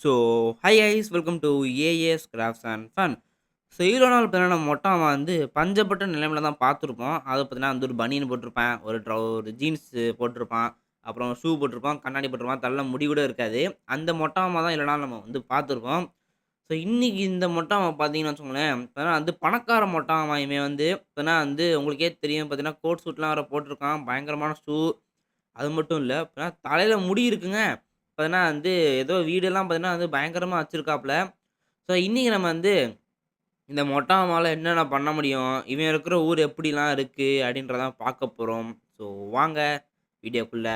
So, hi guys welcome to as crafts and fun. So, இவ்வளோ நாள் பார்த்தீங்கன்னா, நம்ம மொட்டை அவன் வந்து பஞ்சப்பட்ட நிலைமையில தான் பார்த்துருப்போம். அது பார்த்தீங்கன்னா வந்து ஒரு பனியன் போட்டிருப்பான், ஒரு ஜீன்ஸு போட்டிருப்பான், அப்புறம் ஷூ போட்டிருப்பான், கண்ணாடி போட்டிருப்பான், தல முடி கூட இருக்காது. அந்த மொட்டை மாமா தான் இவ்வளோ நாள் நம்ம வந்து பார்த்துருப்போம். ஸோ, இன்னைக்கு இந்த மொட்டை மாமா பார்த்தீங்கன்னு வச்சுக்கோங்களேன், பார்த்தீங்கன்னா வந்து பணக்கார மொட்டை மாமா இவன் வந்து பார்த்தீங்கன்னா வந்து உங்களுக்கே தெரியும் பார்த்தீங்கன்னா, கோட் சூட்லாம் வேற போட்டிருக்கான், பயங்கரமான ஷூ. அது மட்டும் இல்ல, இப்ப தலையில முடி இருக்குங்க. பார்த்தீங்கன்னா வந்து ஏதோ வீடெல்லாம் பார்த்தீங்கன்னா வந்து பயங்கரமா வச்சிருக்காப்புல. ஸோ இன்னைக்கு நம்ம வந்து இந்த மொட்டை மாமால என்னென்ன பண்ண முடியும்? இவன் இருக்கிற ஊர் எப்படிலாம் இருக்கு? அப்படின்றத பார்க்க போறோம். ஸோ வாங்க வீடியோக்குள்ள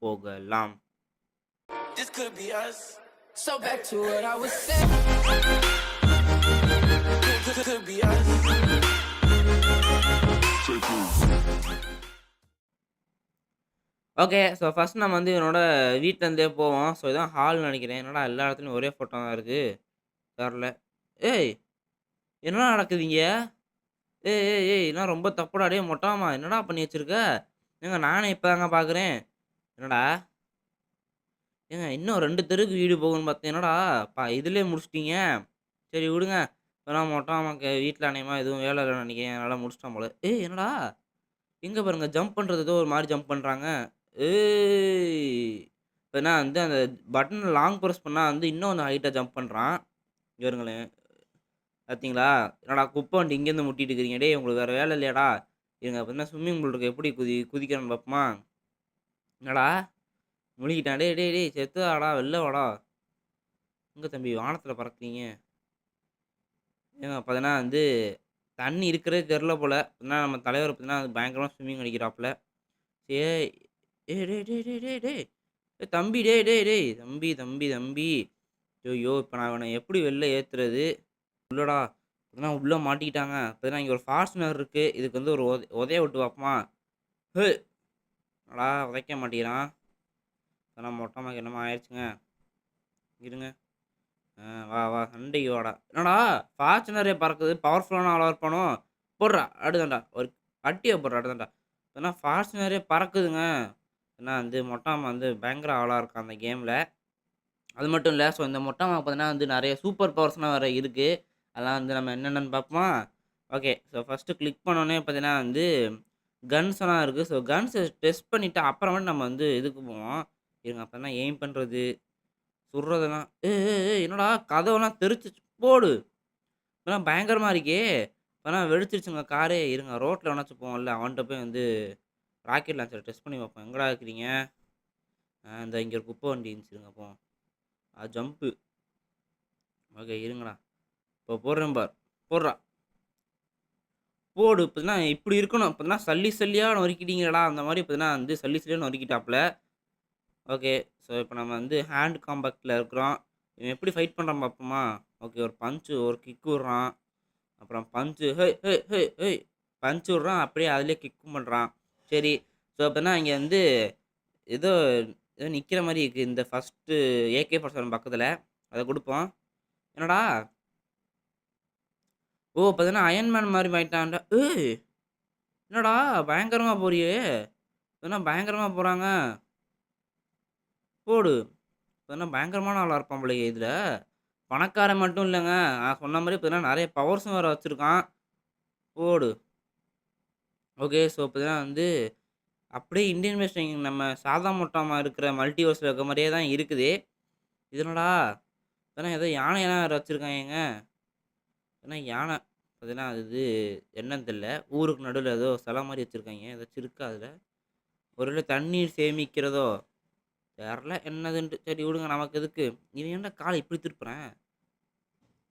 போகலாம். This could be us. So back to what I was saying. Could be us. Okay. So first நம்ம வந்து இவனோட வீட்லருந்தே போவோம். ஸோ இதான் ஹால்ன்னு நெனைக்கிறேன். என்னடா எல்லா இடத்துலயும் ஒரே ஃபோட்டோ தான் இருக்கு. தெர்ல. ஏய்! என்னடா நடக்குது இங்க? ஏய், ஏய், ஏய்! இதெல்லாம் ரொம்ப தப்புடா டேய் மொட்ட மாமா. என்னடா பண்ணி வச்சிருக்க? ஏங்க நானே இப்பதாங்க பார்க்குறேன். என்னடா? ஏங்க இன்னும் 2 தெருக்கு வீடு போகும்ன்னு பார்த்தேன். என்னடா இதுலயே முடிச்சுட்டீங்க? சரி விடுங்க. இப்பதான் மொட்ட மாமாக்கு வீட்ல அநேகமா எதுவும் வேலை இல்லன்னு நெனைக்கிறேன். அதனால முடிச்சுட்டான் போல. ஏய் என்னடா? எங்க பாருங்க ஜம்ப் பண்றது ஏதோ ஒரு மாரி ஜம்ப் பண்றாங்க. ஏய்! இப்பனா வந்து அந்த பட்டன் லாங் பிரஸ் பண்ணா வந்து இன்னும் கொஞ்சம் ஹைட்டா ஜம்ப் பண்றான். இங்க பாருங்களேன். பார்த்தீங்களா? என்னடா குப்பை வண்டி இங்கேருந்து முட்டிட்டு இருக்கிறீங்க. டேய் உங்களுக்கு வேற வேலை இல்லையாடா? இருங்க அப்ப ஸ்விம்மிங் பூல் இருக்கு. எப்படி குதிக்கிறான்னு பார்ப்போமா? என்னடா? முழுகிட்டான். டேய், டேய், டேய் செத்து வாடா, வெளில வாடா. எங்க தம்பி வானத்தில பறக்கிறீங்க? ஏங்க பார்த்தீங்கன்னா வந்து தண்ணி இருக்கிறதே தெரில போல. பார்த்தீங்கன்னா நம்ம தலைவர் பார்த்தீங்கன்னா பயங்கரமா ஸ்விம்மிங் அடிக்கிறாப்புல. ஏய், ஏய் டேய், டேய், டேய், டேய், டேய். ஏய் தம்பி டேய், டேய், டேய். தம்பி, தம்பி, தம்பி. ஐய்யய்யோ! இப்ப நான் இவன எப்படி வெளில ஏத்துறது? உள்ளடா. பார்த்தீங்கன்னா உள்ள மாட்டிக்கிட்டாங்க. பார்த்தீங்கன்னா இங்க ஒரு ஃபாஸ்ட்னர் இருக்கு. இதுக்கு வந்து ஒரு உதைய விட்டு பார்ப்போமா? ஹே! என்னடா உதைக்க மாட்டேங்கிறான். பார்த்தீங்கன்னா மொட்டை அம்மாக்கு என்னமோ ஆயிருச்சுங்க. இருங்க. வா, வா சண்டைக்கு வாடா. என்னடா ஃபார்ச்சுனரே பறக்குது. பவர்ஃபுல்லான ஆளா இருப்பானோ? போட்றா அடுதான்டா. ஒரு அட்டிய போட்றா அடுதான்டா. ஏன்னா ஃபார்ச்சுனரே பறக்குதுங்க. ஏன்னா வந்து மொட்ட மாமா வந்து பயங்கர ஆளா இருக்கான் அந்த கேம்ல. அது மட்டும் இல்ல. ஸோ இந்த மொட்ட மாமா பார்த்தீங்கன்னா வந்து நெறைய சூப்பர் பவர்ஸ்லாம் வேற இருக்கு. அதெல்லாம் வந்து நம்ம என்னென்னன்னு பார்ப்போமா? ஓகே. ஸோ ஃபர்ஸ்ட்டு கிளிக் பண்ணோனே பார்த்தீங்கன்னா வந்து கன்ஸ்லாம் இருக்கு. ஸோ கன்ஸ டெஸ்ட் பண்ணிட்டு அப்புறமேட்டு நம்ம வந்து இதுக்கு போவோம். இருங்க அப்பதான் எய்ம் பண்றது, சுடுறதெல்லாம் ஏய், ஏய், ஏய் என்னடா கதவெல்லாம் தெறிச்சுச்சு போடு. இப்பலாம் பயங்கரமா இருக்கே! இப்பலாம் வெடிச்சிருச்சுங்க காரே. இருங்க ரோட்ல எவனாச்சும் போவான்ல, அவன்ட்ட போய் வந்து ராக்கெட் லான்ச்சர டெஸ்ட் பண்ணி பார்ப்போம். எங்கடா இருக்கிறீங்க? இந்தா இங்க ஒரு குப்பை வண்டி இருந்துச்சு இருங்க போவோம். ஜம்ப்பு. ஓகே இருங்கடா. இப்போ போடுறேன் பார். போடுறா. போடு. இப்ப இப்படி இருக்கணும். இப்ப சல்லி சல்லியா நொறுக்கிட்டீங்கடா! அந்த மாரி இப்ப வந்து சல்லி சல்லியா நொறுக்கிட்டாப்புல. ஓகே. ஸோ இப்ப நம்ம வந்து ஹேண்ட் காம்பேக்ட்ல இருக்கிறோம். இவன் எப்படி ஃபைட் பண்றான் பார்ப்போமா? ஓகே ஒரு பஞ்ச், ஒரு கிக் விடுறான். அப்புறம் punch hey! Hey! Hey! Hey! Punch விடுறான். அப்படியே அதிலேயே கிக்கும் பண்றான். சரி. ஸோ அப்பன்னா இங்க வந்து ஏதோ ஏதோ நிக்கிற மாரி இருக்கு. இந்த ஃபர்ஸ்ட்டு AK-47 பக்கத்துல. அத குடுப்போம். என்னடா? ஓ! பார்த்தீங்கன்னா அயர்ன் மேன் மாரி ஆயிட்டான்டா. ஏய்! என்னடா பயங்கரமா போறியே! என்ன பயங்கரமா போறாங்க. போடு. பார்த்தீங்கன்னா பயங்கரமான ஆளா இருப்பான் போலயே இதுல. பணக்காரன் மட்டும் இல்லங்க. நான் சொன்ன மாரி பார்த்தீங்கன்னா நெறைய பவர்ஸும் வேற வச்சிருக்கான். போடு. ஓகே. ஸோ பார்த்தீங்கன்னா வந்து அப்படியே இந்தியன் வெஸ்டர்ன் நம்ம சாதா மொட்டாமா இருக்கிற மல்டிவர்ஸ்ல இருக்க மாரியே தான் இருக்குது. இது என்னடா? பார்த்தீங்கன்னா ஏதோ யானையெல்லாம் வேற வச்சிருக்காய்ங்கங்க. ஏன்னா யானை பார்த்தீங்கன்னா அது இது என்னன்னு தெரியல. ஊருக்கு நடுவுல ஏதோ சிலை மாரி வச்சிருக்காய்ங்க. ஏதாச்சும் இருக்கா அதுல? ஒருவேள தண்ணீர் சேமிக்கிறதோ? தெர்ல என்னதுன்ட்டு. சரி விடுங்க நமக்கு எதுக்கு? இவன் ஏன்டா கால இப்படி திருப்புறான்?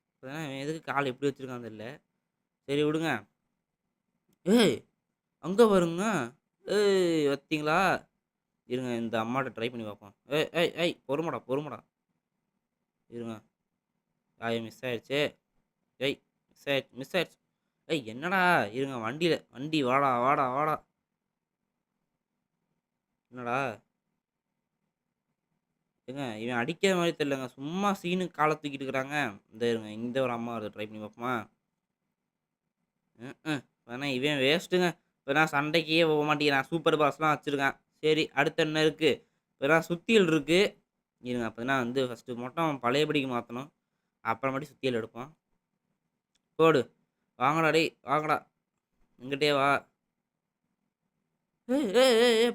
பார்த்தீங்கன்னா இவன் எதுக்கு கால இப்படி வச்சிருக்கான்னு தெரியல. சரி விடுங்க. ஏய்! அங்க பாருங்க. ஏய்! பாத்தீங்களா? இருங்க இந்த அம்மாட்ட ட்ரை பண்ணி பார்ப்போம். ஏய்! ஏய்! ஏய்! பொறுமைடா, பொறுமைடா. இருங்க. மிஸ் ஆயிருச்சே. ஏய்! மிஸ் ஆயிருச்சு. ஏய்! என்னடா? இருங்க வண்டி வாடா, வாடா, வாடா. என்னடா? ஏங்க இவன் அடிக்கிற மாரி தெரியலங்க. சும்மா சீனுக்கு கால தூக்கிட்டு இருக்கிறாங்க. இந்த இருங்க. இந்த ஒரு அம்மா வருது ட்ரை பண்ணி பார்ப்போமா? வேணா இவன் வேஸ்ட்டுங்க. இப்ப சண்டைக்கே போ மாட்டேங்கிறான். சூப்பர் பாஸ்லாம் வச்சிருக்கான். சரி அடுத்து என்ன இருக்கு? இப்ப சுத்தியல் இருக்கு. இருங்க அப்போனா வந்து ஃபர்ஸ்ட்டு மொட்டை பழையபடிக்கு மாத்தணும். அப்புறமேட்டு சுத்தியல் எடுப்போம். போடு. வாங்கடா டேய்! வாங்கடா. இங்கிட்டயே வா. ஏய் ஏய் ஏய்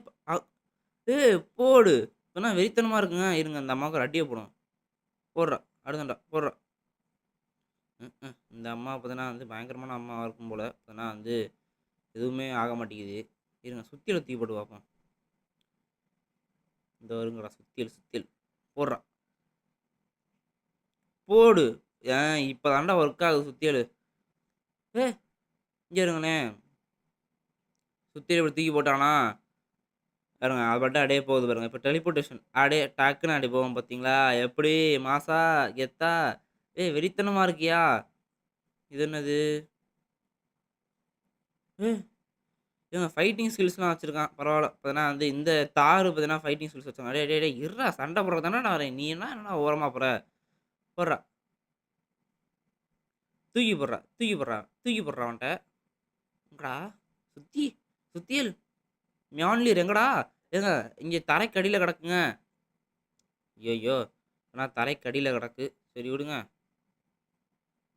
ஏய்! போடு. இப்பனா வெறித்தனமா இருக்குங்க. இருங்க இந்த அம்மாவுக்கு ஒரு அடிய போடுவோம். போடுறா. அடுத்தேன்டா. போடுறா. இந்த அம்மா பார்த்தீங்கன்னா வந்து பயங்கரமான அம்மாவா இருக்கும் போல. பார்த்தீங்கன்னா வந்து எதுவுமே ஆக மாட்டேங்குது. இருங்க சுத்தியல தூக்கி போட்டு பார்ப்போம். இதோ இருங்கடா சுத்தியல் சுத்தியல். போடுறா. போடு. இப்ப தான்டா ஒர்க் ஆகுது சுத்தியலு. ஏய்! இங்க இருங்களேன். சுத்தியல இப்படி தூக்கி போட்டானா, பாருங்க அது பாட்டுக்கு அப்படியே போகுது பாருங்க. இப்ப டெலிபோர்டேஷன் அப்படியே டக்குன்னு அப்படி போகும் பார்த்தீங்களா? எப்படி மாஸா? கெத்தா? ஏய் வெறித்தனமா இருக்கியா? இது என்னது? ஏய்! ஏங்க ஃபைட்டிங் ஸ்கில்ஸ்லாம் வச்சிருக்கான். பரவால்ல. பார்த்தீங்கன்னா வந்து இந்த தாரு பார்த்தீங்கன்னா ஃபைட்டிங் ஸ்கில்ஸ் வச்சிருக்கான். டேய் டேய் டேய் இருடா சண்டை போடுறதுக்கு தானடா வரேன். நீ என்னடா ஓரமா போற? போடுறா. தூக்கி போடுறா. தூக்கி போடுறா. தூக்கி போடுறா அவன்ட்ட. எங்கடா? சுத்தி சுத்தியல். மியான்லீர் எங்கடா? ஏங்க இங்க தரைக்கு அடியில கிடக்குங்க. ஐய்யய்யோ! ஆனா தரைக்கு அடியில கிடக்கு. சரி விடுங்க.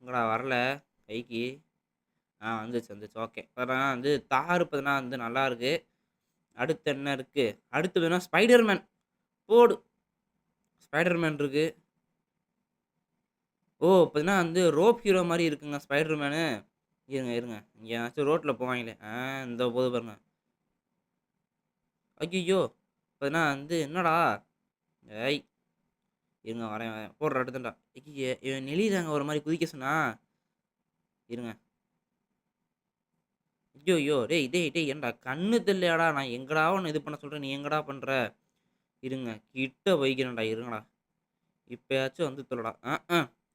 எங்கடா வரல கைக்கு. வந்துச்சு வந்துச்சு. ஓகே. பார்த்தீங்கன்னா வந்து தார் பார்த்தீங்கன்னா வந்து நல்லாருக்கு. அடுத்து என்ன இருக்கு? அடுத்து பார்த்தீங்கன்னா ஸ்பைடர் மேன். போடு. ஸ்பைடர் மேன் இருக்கு. பார்த்தீங்கன்னா வந்து ரோப் ஹீரோ மாரி இருக்குங்க ஸ்பைடர் மேனு. இருங்க இருங்க. எங்கேயாச்சும் ரோட்ல போவாய்ங்களே. இந்தா போது பாருங்க. ஐய்யய்யோ! பார்த்தீங்கன்னா வந்து என்னடா? ஏய்! இருங்க வரேன் வரேன். போடுறா அடுத்தேன்டா. ஐய்யய்ய! இவன் நெளியிறாங்க ஒரு மாரி குதிக்க சொன்னா. இருங்க. ஐய்யய்யோ! டேய் டேய் டேய் ஏன்டா கண்ணு தெரியலையாடா? நான் எங்கடா உன்ன இது பண்ண சொல்றேன். நீ எங்கடா பண்ற? இருங்க. கிட்ட போய்க்கிறேன்டா இருங்கடா. இப்பயாச்சும் வந்து தொலடா.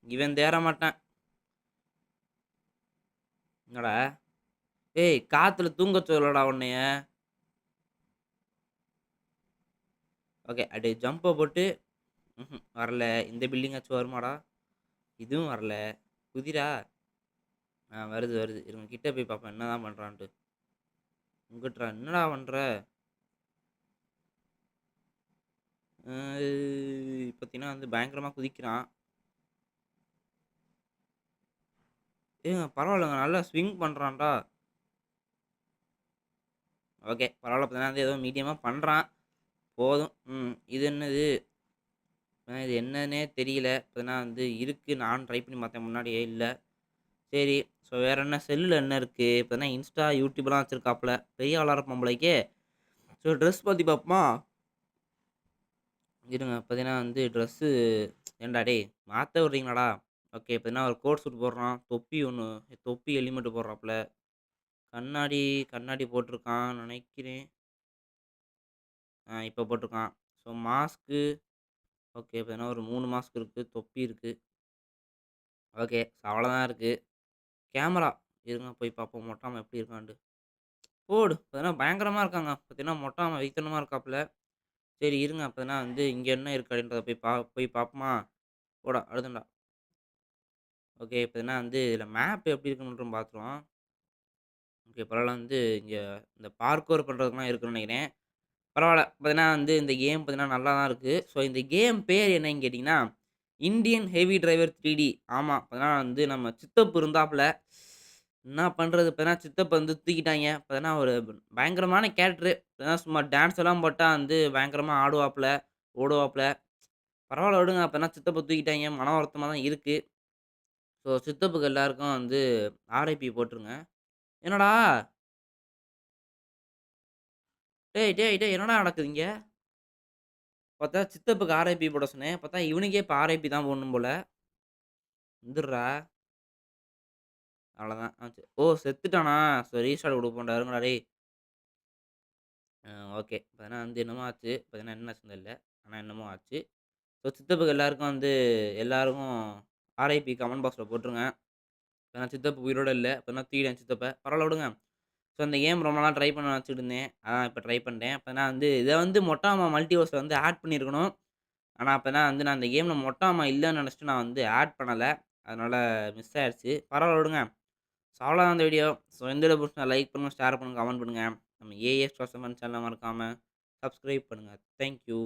இவன் தேற மாட்டான். எங்கடா? ஏய்! காத்துல தூங்க சொல்லடா உன்னைய. ஓகே. அப்படியே ஜம்ப போட்டு வரல. இந்த பில்டிங்காச்சும் வருமாடா? இதுவும் வரல. குதிடா. வருது வருது. இருங்க கிட்ட போய் பார்ப்போம் என்னதான் பண்றான்ட்டு. இங்கிட்றா. என்னடா பண்ற? அ பார்த்தீங்கன்னா வந்து பயங்கரமா குதிக்கிறான். ஏங்க பரவாயில்லங்க. நல்லா ஸ்விங் பண்றான்டா. ஓகே. பரவால்ல. இப்ப தான் வந்து ஏதோ மீடியமா பண்றான். போதும். இது என்னது? இது என்னன்னே தெரியல. இப்பதான் வந்து இருக்கு. நானும் ட்ரை பண்ணி பார்த்தேன் முன்னாடியே இல்ல. சரி. ஸோ வேற என்ன செல்லுல என்ன இருக்கு? இப்பதான் இன்ஸ்டா, யூடியூப்லாம் வச்சிருக்காப்புல. பெரிய ஆளா இருப்பான் போலருக்கே. ஸோ ட்ரெஸ் பத்தி பார்ப்போமா? இருங்க. பார்த்தீங்கன்னா வந்து ட்ரெஸ்ஸு ஏன்டா டேய்! மாத்த விட்றீங்களாடா? ஓகே. பார்த்தீங்கன்னா ஒரு கோட் சூட் போடுறான். தொப்பி ஒண்ணு தொப்பி ஹெல்மெட் போடுறாப்புல. கண்ணாடி கண்ணாடி போட்டிருக்கான் நெனைக்கிறேன். இப்ப போட்டிருக்கான். So mask okay. பார்த்தீங்கன்னா ஒரு 3 மாஸ்க் இருக்கு. தொப்பி இருக்கு. ஓகே. ஸோ அவ்வளோதான் இருக்கு. கேமரா இருங்க போய் பார்ப்போம். மொட்ட மாமா எப்படி இருக்கான்ட்டு. போடு! பார்த்தீங்கன்னா பயங்கரமா இருக்காங்க. பார்த்தீங்கன்னா மொட்ட மாமா வெறித்தனமா இருக்காப்புல. சரி இருங்க அப்பன்னா வந்து இங்க என்ன இருக்கு அப்படின்றத போய் பார்ப்போமா? போடா அடுத்தேன்டா. ஓகே. பார்த்தீங்கன்னா வந்து இதில மேப் எப்படி இருக்குன்னு மட்டும் பார்த்துருவோம். ஓகே. பரவால்ல வந்து இங்க இந்த பார்க்கோர் பண்றதுக்குலாம் இருக்குன்னு நெனைக்கிறேன். பரவால்ல. பார்த்தீங்கன்னா வந்து இந்த கேம் பார்த்தீங்கன்னா நல்லா தான் இருக்கு. ஸோ இந்த கேம் பேர் என்னன்னு கேட்டீங்கன்னா, இண்டியன் ஹெவி டிரைவர் 3டி ஆமா. பார்த்தீங்கன்னா வந்து நம்ம சித்தப்பு இருந்தாப்புல. என்ன பண்றது? பார்த்தீங்கன்னா சித்தப்ப வந்து தூக்கிட்டாய்ங்க. பார்த்தீங்கன்னா ஒரு பயங்கரமான கேரக்டரு. பார்த்தீங்கன்னா சும்மா டான்ஸ் எல்லாம் போட்டா வந்து பயங்கரமா ஆடுவாப்புல, ஓடுவாப்புல. பரவால்ல விடுங்க. அப்பன்னா சித்தப்ப தூக்கிட்டாய்ங்க. மன வருத்தமா தான் இருக்கு. ஸோ சித்தப்புக்கு எல்லாருக்கும் வந்து ஆர்ஐபி போட்டுருங்க. என்னடா? டேய் டேய் டேய் என்னடா நடக்குது இங்க? பார்த்தா சித்தப்புக்கு ஆர்ஐபி போட சொன்னேன். பார்த்தா இவனுக்கே இப்ப ஆர்ஐபி தான் போடணும் போல. எந்திர்றா. அவ்வளோதான். செத்துட்டானா? சரி ரீஸ்டார்ட் குடுப்போம்டா. இருங்கடா டேய். அ ஓகே. பார்த்தீங்கன்னா வந்து என்னமோ ஆச்சு. பார்த்தீங்கன்னா என்ன ஆச்சுன்னு தெரியல. ஆனா என்னமோ ஆச்சு. ஸோ சித்தப்புக்கு எல்லாருக்கும் வந்து எல்லாருக்கும் ஆர்ஐபி கமெண்ட் பாக்ஸ்ல போட்டுருங்க. ஏன்னா சித்தப்பு உயிரோட இல்ல. இப்பதான் தூக்கிட்டேன் சித்தப்ப. பரவால்ல விடுங்க. ஸோ இந்த கேம் ரொம்ப நாளா ட்ரை பண்ண நெனச்சுட்டு இருந்தேன். அதான் இப்ப ட்ரை பண்ணிட்டேன். அப்பன்னா வந்து இத வந்து மொட்டாமா மல்டிவர்ஸ்ல வந்து ஆட் பண்ணியிருக்கணும். ஆனா அப்பன்னா வந்து நான் இந்த கேம்ல மொட்டாமா இல்லன்னு நெனச்சுட்டு நான் வந்து ஆட் பண்ணல. அதனால மிஸ் ஆயிருச்சு. பரவால்ல விடுங்க. ஸோ அவ்வளோதான் இந்த வீடியோ. ஸோ இந்த வீடியோ புடிச்சிருந்தா லைக் பண்ணுங்க, ஷேர் பண்ணுங்க, கமெண்ட் பண்ணுங்க. நம்ம ஏஎஸ் ப்ளஸ் சேனல மறக்காம சப்ஸ்கிரைப் பண்ணுங்க. Thank you.